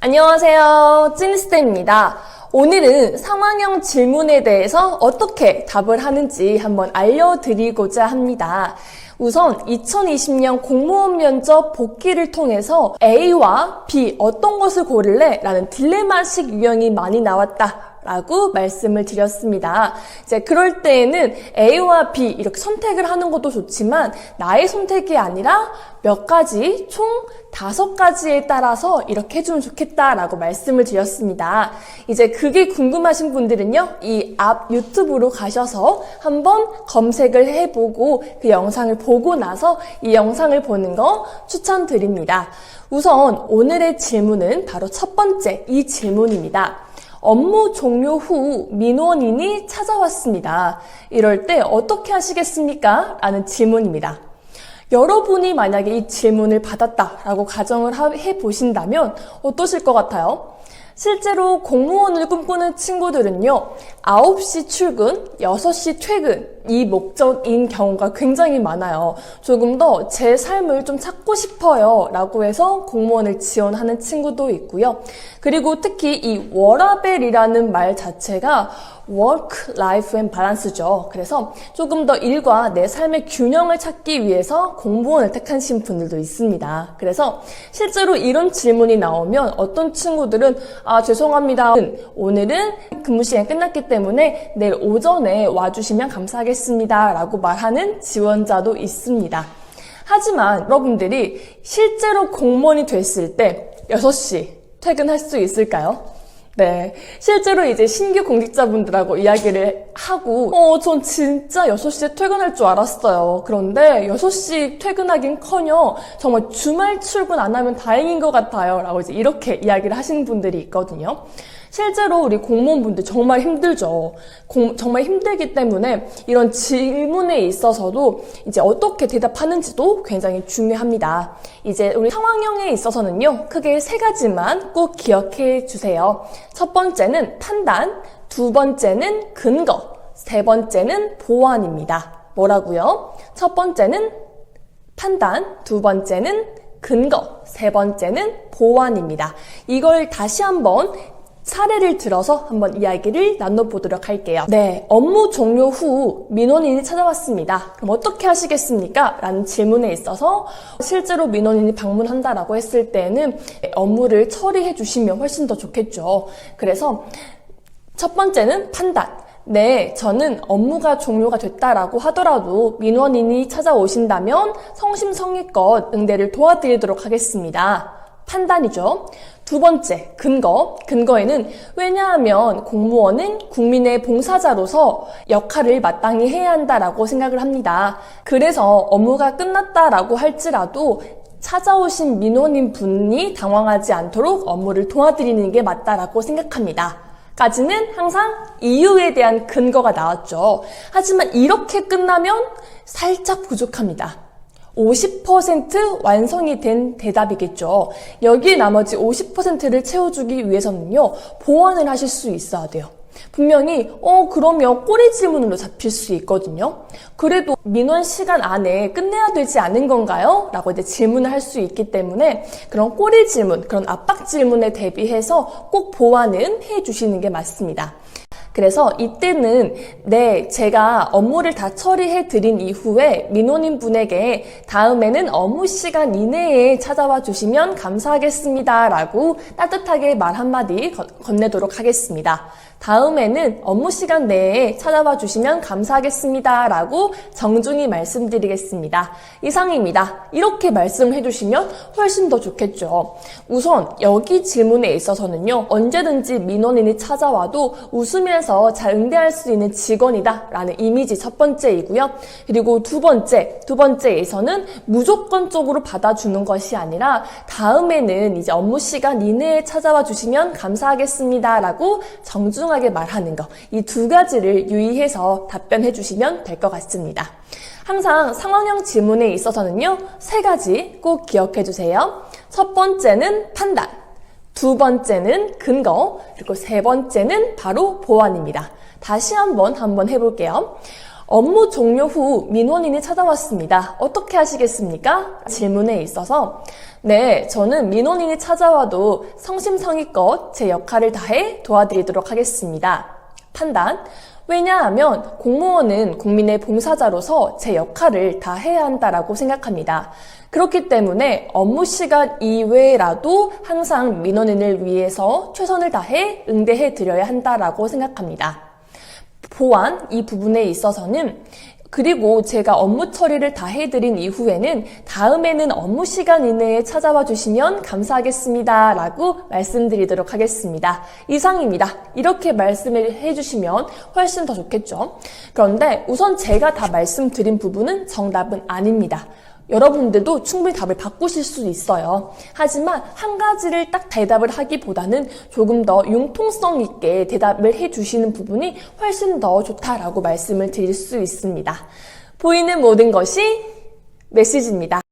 안녕하세요. 찐스템입니다. 오늘은 상황형 질문에 대해서 어떻게 답을 하는지 한번 알려드리고자 합니다. 우선 2020년 공무원 면접 복기를 통해서 A와 B 어떤 것을 고를래? 라는 딜레마식 유형이 많이 나왔다. 라고 말씀을 드렸습니다. 이제 그럴 때에는 A와 B 이렇게 선택을 하는 것도 좋지만 나의 선택이 아니라 몇 가지, 총 5가지에 따라서 이렇게 해주면 좋겠다라고 말씀을 드렸습니다. 이제 그게 궁금하신 분들은요, 이 앞 유튜브로 가셔서 한번 검색을 해보고 그 영상을 보고 나서 이 영상을 보는 거 추천드립니다. 우선 오늘의 질문은 바로 첫 번째 이 질문입니다. 업무 종료 후 민원인이 찾아왔습니다. 이럴 때 어떻게 하시겠습니까? 라는 질문입니다. 여러분이 만약에 이 질문을 받았다라고 가정을 해보신다면 어떠실 것 같아요? 실제로 공무원을 꿈꾸는 친구들은요, 9시 출근, 6시 퇴근, 이 목적인 경우가 굉장히 많아요. 조금 더 제 삶을 좀 찾고 싶어요 라고 해서 공무원을 지원하는 친구도 있고요. 그리고 특히 이 워라밸이라는 말 자체가 work-life and balance죠. 그래서 조금 더 일과 내 삶의 균형을 찾기 위해서 공무원을 택하신 분들도 있습니다. 그래서 실제로 이런 질문이 나오면 어떤 친구들은 죄송합니다. 오늘은 근무 시간이 끝났기 때문에 내일 오전에 와주시면 감사하겠습니다. 라고 말하는 지원자도 있습니다. 하지만 여러분들이 실제로 공무원이 됐을 때 6시 퇴근할 수 있을까요? 네. 실제로 이제 신규 공직자분들하고 이야기를 하고, 전 진짜 6시에 퇴근할 줄 알았어요. 그런데 6시 퇴근하긴커녕 정말 주말 출근 안 하면 다행인 것 같아요. 라고 이제 이렇게 이야기를 하시는 분들이 있거든요. 실제로 우리 공무원분들 정말 힘들죠. 정말 힘들기 때문에 이런 질문에 있어서도 이제 어떻게 대답하는지도 굉장히 중요합니다. 이제 우리 상황형에 있어서는요, 크게 3가지만 꼭 기억해 주세요. 첫 번째는 판단, 두 번째는 근거, 세 번째는 보완입니다. 뭐라고요? 첫 번째는 판단, 두 번째는 근거, 세 번째는 보완입니다. 이걸 다시 한번 사례를 들어서 한번 이야기를 나눠보도록 할게요. 네, 업무 종료 후 민원인이 찾아왔습니다. 그럼 어떻게 하시겠습니까? 라는 질문에 있어서 실제로 민원인이 방문한다라고 했을 때는 업무를 처리해 주시면 훨씬 더 좋겠죠. 그래서 첫 번째는 판단. 네, 저는 업무가 종료가 됐다라고 하더라도 민원인이 찾아오신다면 성심성의껏 응대를 도와드리도록 하겠습니다. 판단이죠. 두 번째, 근거. 근거에는 왜냐하면 공무원은 국민의 봉사자로서 역할을 마땅히 해야 한다라고 생각을 합니다. 그래서 업무가 끝났다라고 할지라도 찾아오신 민원인 분이 당황하지 않도록 업무를 도와드리는 게 맞다라고 생각합니다. 까지는 항상 이유에 대한 근거가 나왔죠. 하지만 이렇게 끝나면 살짝 부족합니다. 50% 완성이 된 대답이겠죠. 여기에 나머지 50%를 채워주기 위해서는요, 보완을 하실 수 있어야 돼요. 분명히 그러면 꼬리 질문으로 잡힐 수 있거든요. 그래도 민원 시간 안에 끝내야 되지 않은 건가요? 라고 이제 질문을 할 수 있기 때문에 그런 꼬리 질문, 그런 압박 질문에 대비해서 꼭 보완은 해주시는 게 맞습니다. 그래서 이때는 제가 업무를 다 처리해 드린 이후에 민원인 분에게 다음에는 업무 시간 이내에 찾아와 주시면 감사하겠습니다 라고 따뜻하게 말 한마디 건네도록 하겠습니다. 다음에는 업무 시간 내에 찾아와 주시면 감사하겠습니다 라고 정중히 말씀드리겠습니다. 이상입니다. 이렇게 말씀을 해주시면 훨씬 더 좋겠죠. 우선 여기 질문에 있어서는요, 언제든지 민원인이 찾아와도 웃으면서 잘 응대할 수 있는 직원이다 라는 이미지 첫 번째이고요. 그리고 두 번째에서는 무조건적으로 받아주는 것이 아니라 다음에는 이제 업무 시간 이내에 찾아와 주시면 감사하겠습니다 라고 정중하게 말하는 거, 이 2가지를 유의해서 답변해 주시면 될 것 같습니다. 항상 상황형 질문에 있어서는요, 3가지 꼭 기억해 주세요. 첫 번째는 판단, 두 번째는 근거, 그리고 세 번째는 바로 보완입니다. 다시 한번 해볼게요. 업무 종료 후 민원인이 찾아왔습니다. 어떻게 하시겠습니까? 질문에 있어서 네, 저는 민원인이 찾아와도 성심성의껏 제 역할을 다해 도와드리도록 하겠습니다. 판단. 왜냐하면 공무원은 국민의 봉사자로서 제 역할을 다 해야 한다라고 생각합니다. 그렇기 때문에 업무 시간 이외라도 항상 민원인을 위해서 최선을 다해 응대해 드려야 한다라고 생각합니다. 보완, 이 부분에 있어서는 그리고 제가 업무 처리를 다 해드린 이후에는 다음에는 업무 시간 이내에 찾아와 주시면 감사하겠습니다 라고 말씀드리도록 하겠습니다. 이상입니다. 이렇게 말씀을 해주시면 훨씬 더 좋겠죠. 그런데 우선 제가 다 말씀드린 부분은 정답은 아닙니다. 여러분들도 충분히 답을 바꾸실 수 있어요. 하지만 한 가지를 딱 대답을 하기보다는 조금 더 융통성 있게 대답을 해주시는 부분이 훨씬 더 좋다라고 말씀을 드릴 수 있습니다. 보이는 모든 것이 메시지입니다.